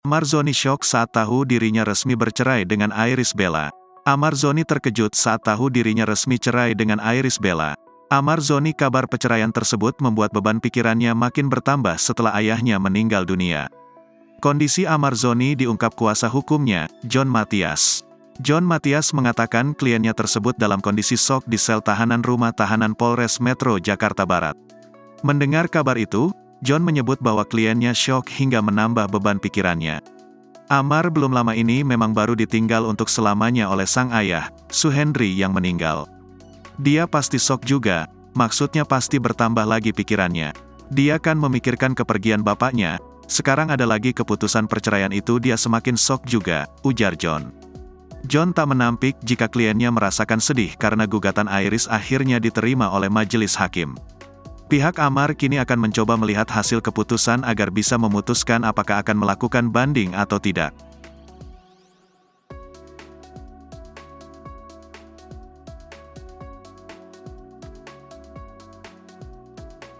Marzoni syok saat tahu dirinya resmi bercerai dengan Irish Bella. Marzoni terkejut saat tahu dirinya resmi cerai dengan Irish Bella. Marzoni kabar perceraian tersebut membuat beban pikirannya makin bertambah setelah ayahnya meninggal dunia. Kondisi Marzoni diungkap kuasa hukumnya, John Mathias. John Mathias mengatakan kliennya tersebut dalam kondisi shock di sel tahanan rumah tahanan Polres Metro Jakarta Barat. Mendengar kabar itu, John menyebut bahwa kliennya syok hingga menambah beban pikirannya. Amar belum lama ini memang baru ditinggal untuk selamanya oleh sang ayah, Suhendri yang meninggal. Dia pasti syok juga, maksudnya pasti bertambah lagi pikirannya. Dia kan memikirkan kepergian bapaknya, sekarang ada lagi keputusan perceraian itu dia semakin syok juga, ujar John. John tak menampik jika kliennya merasakan sedih karena gugatan Irish akhirnya diterima oleh majelis hakim. Pihak Amar kini akan mencoba melihat hasil keputusan agar bisa memutuskan apakah akan melakukan banding atau tidak.